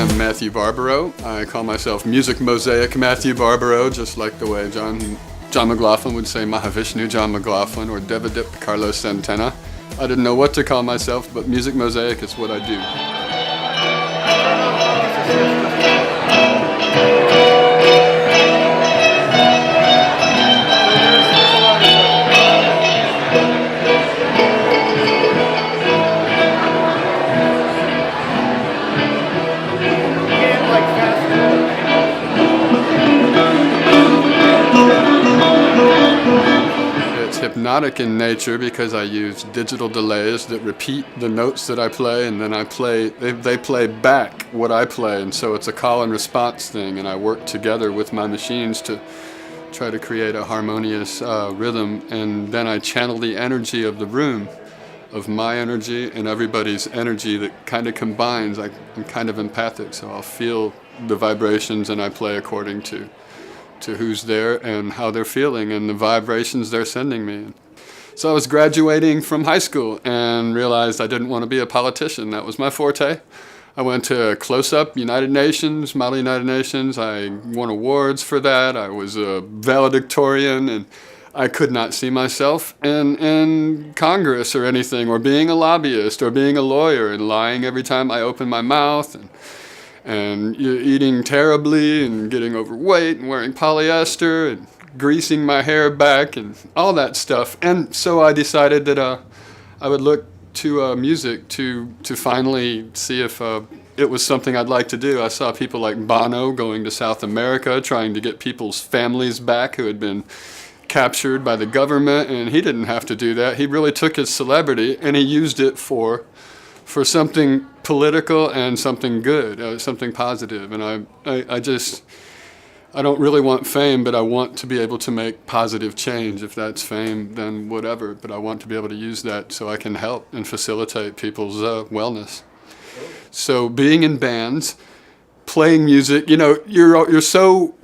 I'm Matthew Barbaro. I call myself MusicMosaic Matthew Barbaro, just like the way John McLaughlin would say Mahavishnu John McLaughlin or Devadip Carlos Santana. I didn't know what to call myself, but MusicMosaic is what I do. Hypnotic in nature because I use digital delays that repeat the notes that I play, and then they play back what I play, and so it's a call and response thing, and I work together with my machines to try to create a harmonious rhythm, and then I channel the energy of the room, of my energy and everybody's energy that kind of combines. I'm kind of empathic, so I'll feel the vibrations and I play according to who's there and how they're feeling and the vibrations they're sending me. So I was graduating from high school and realized I didn't want to be a politician. That was my forte. I went to Close-Up United Nations, Model United Nations. I won awards for that. I was a valedictorian, and I could not see myself in Congress or anything, or being a lobbyist or being a lawyer and lying every time I opened my mouth, and eating terribly and getting overweight and wearing polyester and greasing my hair back and all that stuff. And so I decided that I would look to music to finally see if it was something I'd like to do. I saw people like Bono going to South America trying to get people's families back who had been captured by the government, and he didn't have to do that. He really took his celebrity and he used it for something political and something good, something positive. And I don't really want fame, but I want to be able to make positive change. If that's fame, then whatever. But I want to be able to use that so I can help and facilitate people's wellness. So being in bands, playing music, you're so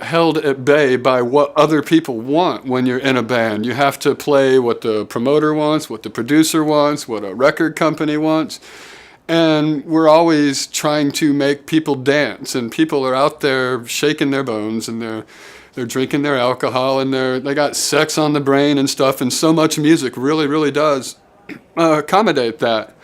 held at bay by what other people want when you're in a band. You have to play what the promoter wants, what the producer wants, what a record company wants. And we're always trying to make people dance, and people are out there shaking their bones, and they're drinking their alcohol, and they got sex on the brain and stuff, and so much music really, really does accommodate that.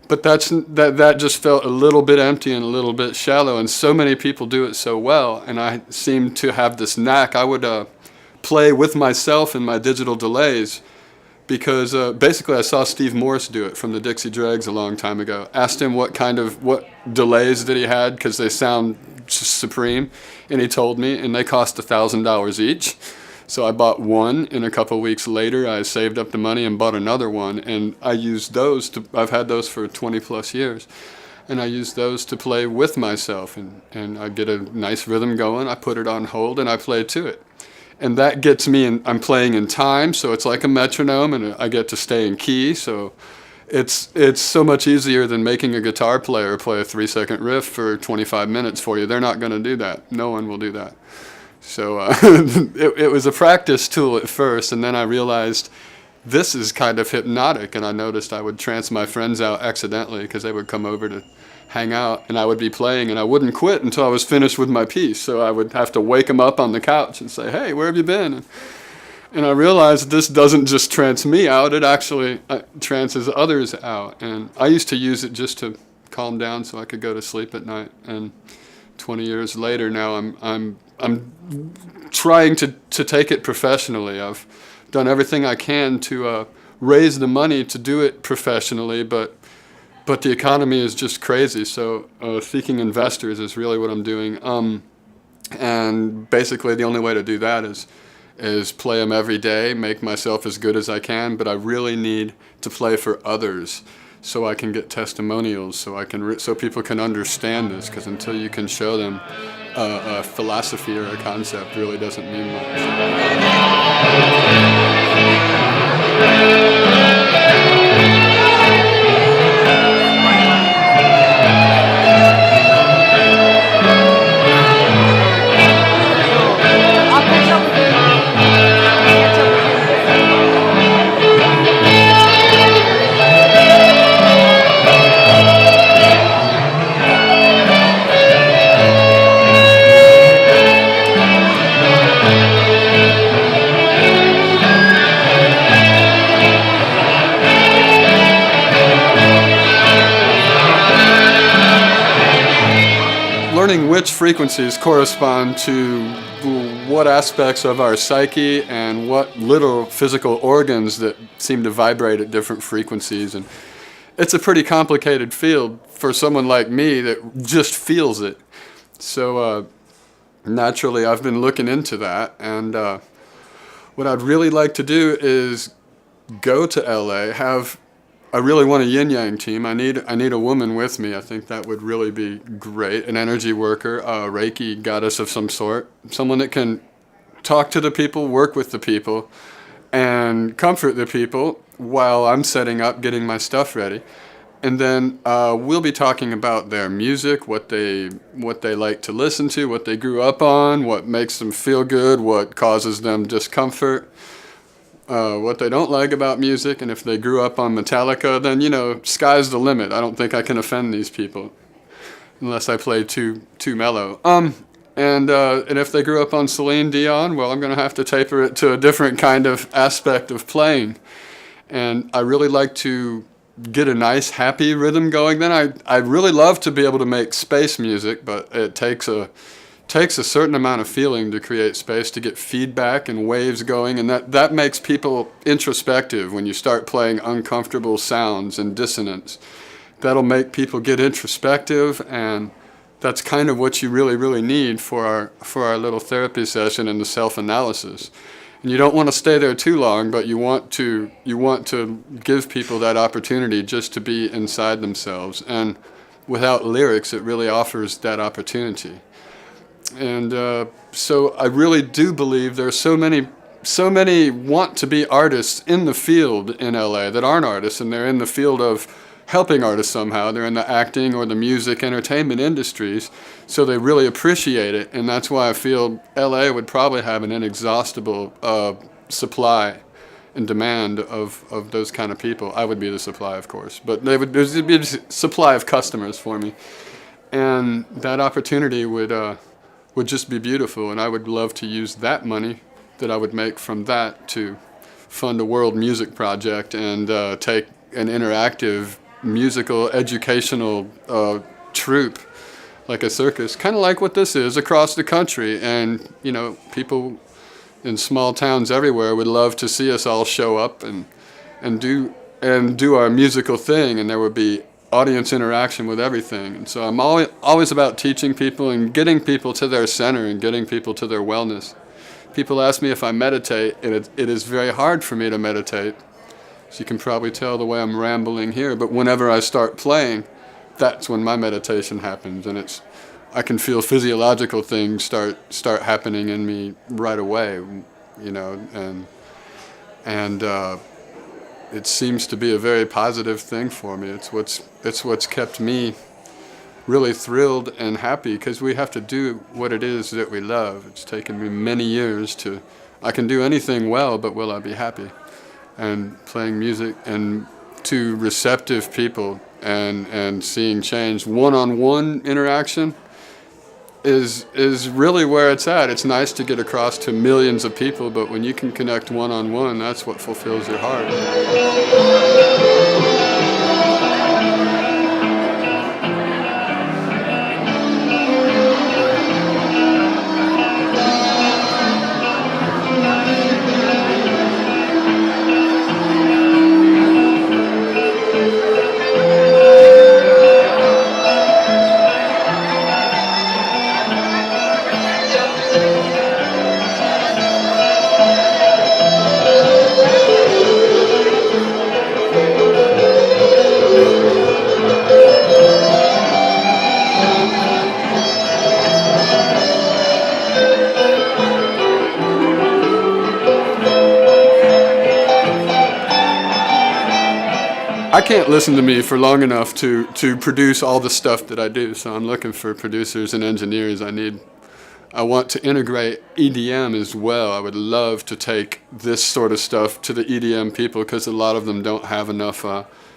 But that just felt a little bit empty and a little bit shallow, and so many people do it so well, and I seem to have this knack. I would play with myself in my digital delays, because basically I saw Steve Morris do it from the Dixie Dregs a long time ago. Asked him what delays that he had, because they sound just supreme, and he told me, and they cost $1,000 each. So I bought one, and a couple weeks later I saved up the money and bought another one, and I used those I've had those for 20 plus years, and I used those to play with myself, and I get a nice rhythm going, I put it on hold, and I play to it. And that gets me I'm playing in time, so it's like a metronome, and I get to stay in key, so it's so much easier than making a guitar player play a 3-second riff for 25 minutes for you. They're not going to do that. No one will do that. So it was a practice tool at first, and then I realized this is kind of hypnotic, and I noticed I would trance my friends out accidentally because they would come over to hang out, and I would be playing, and I wouldn't quit until I was finished with my piece. So I would have to wake them up on the couch and say, "Hey, where have you been?" And I realized this doesn't just trance me out; it actually trances others out. And I used to use it just to calm down so I could go to sleep at night. And 20 years later, now I'm trying to take it professionally. I've done everything I can to raise the money to do it professionally, but the economy is just crazy. So seeking investors is really what I'm doing. And basically the only way to do that is play them every day, make myself as good as I can, but I really need to play for others so I can get testimonials, so people can understand this, because until you can show them a philosophy or a concept, really doesn't mean much. learning which frequencies correspond to what aspects of our psyche and what little physical organs that seem to vibrate at different frequencies. And it's a pretty complicated field for someone like me that just feels it. So naturally, I've been looking into that. And what I'd really like to do is go to LA, I really want a yin-yang team. I need a woman with me. I think that would really be great. An energy worker, a Reiki goddess of some sort. Someone that can talk to the people, work with the people, and comfort the people while I'm setting up, getting my stuff ready. And then we'll be talking about their music, what they like to listen to, what they grew up on, what makes them feel good, what causes them discomfort. What they don't like about music, and if they grew up on Metallica, then, sky's the limit. I don't think I can offend these people unless I play too mellow. And if they grew up on Celine Dion, well, I'm going to have to taper it to a different kind of aspect of playing. And I really like to get a nice, happy rhythm going. Then I really love to be able to make space music, but it takes a certain amount of feeling to create space, to get feedback and waves going, and that makes people introspective when you start playing uncomfortable sounds and dissonance. That'll make people get introspective, and that's kind of what you really, really need for our little therapy session and the self-analysis. And you don't want to stay there too long, but you want to give people that opportunity just to be inside themselves. And without lyrics, it really offers that opportunity. And so I really do believe there are so many want to be artists in the field in LA that aren't artists, and they're in the field of helping artists somehow. They're in the acting or the music entertainment industries, so they really appreciate it. And that's why I feel LA would probably have an inexhaustible supply and demand of those kind of people. I would be the supply, of course, but there'd be a supply of customers for me. And that opportunity would just be beautiful, and I would love to use that money that I would make from that to fund a world music project and take an interactive musical educational troupe, like a circus, kind of like what this is, across the country. And people in small towns everywhere would love to see us all show up and do our musical thing, and there would be audience interaction with everything. And so I'm always about teaching people and getting people to their center and getting people to their wellness. People ask me if I meditate, and it is very hard for me to meditate. So you can probably tell the way I'm rambling here, but whenever I start playing, that's when my meditation happens, and I can feel physiological things start happening in me right away, and it seems to be a very positive thing for me. It's what's kept me really thrilled and happy, because we have to do what it is that we love. It's taken me many years I can do anything well, but will I be happy? And playing music and to receptive people and seeing change, one-on-one interaction is really where it's at. It's nice to get across to millions of people, but when you can connect one-on-one, that's what fulfills your heart. I can't listen to me for long enough to produce all the stuff that I do, so I'm looking for producers and engineers. I want to integrate EDM as well. I would love to take this sort of stuff to the EDM people, because a lot of them don't have enough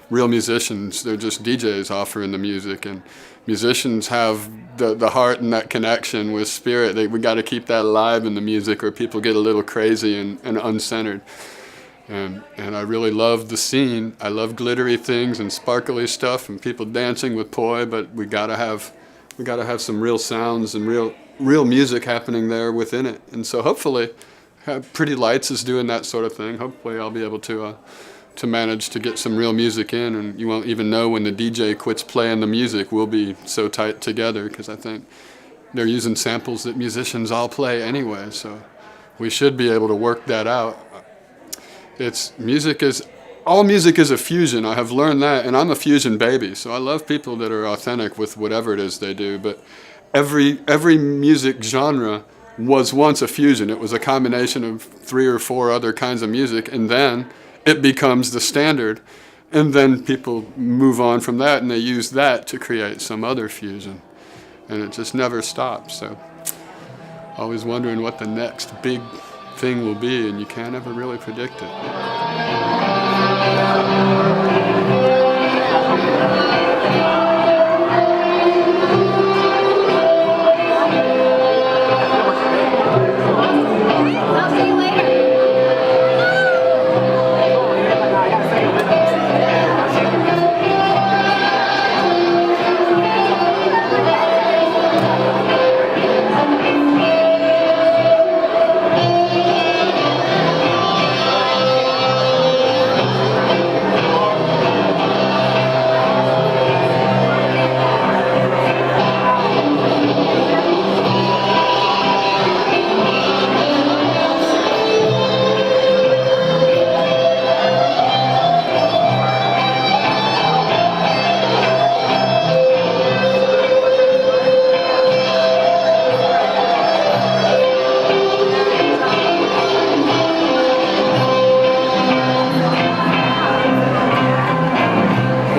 real musicians. They're just DJs offering the music, and musicians have the heart and that connection with spirit. We got to keep that alive in the music, or people get a little crazy and uncentered. And I really love the scene. I love glittery things and sparkly stuff and people dancing with poi, but we gotta have We got to have some real sounds and real music happening there within it. And so hopefully, Pretty Lights is doing that sort of thing. Hopefully I'll be able to manage to get some real music in, and you won't even know when the DJ quits playing the music. We'll be so tight together because I think they're using samples that musicians all play anyway, so we should be able to work that out. All music is a fusion. I have learned that, and I'm a fusion baby, so I love people that are authentic with whatever it is they do, but every music genre was once a fusion. It was a combination of 3 or 4 other kinds of music, and then it becomes the standard, and then people move on from that, and they use that to create some other fusion, and it just never stops. So always wondering what the next big thing will be, and you can't ever really predict it.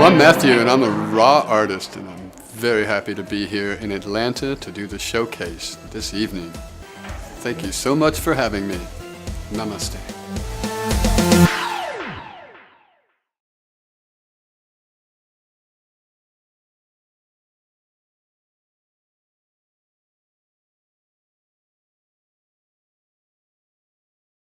I'm Matthew, and I'm a raw artist, and I'm very happy to be here in Atlanta to do the showcase this evening. Thank you so much for having me. Namaste.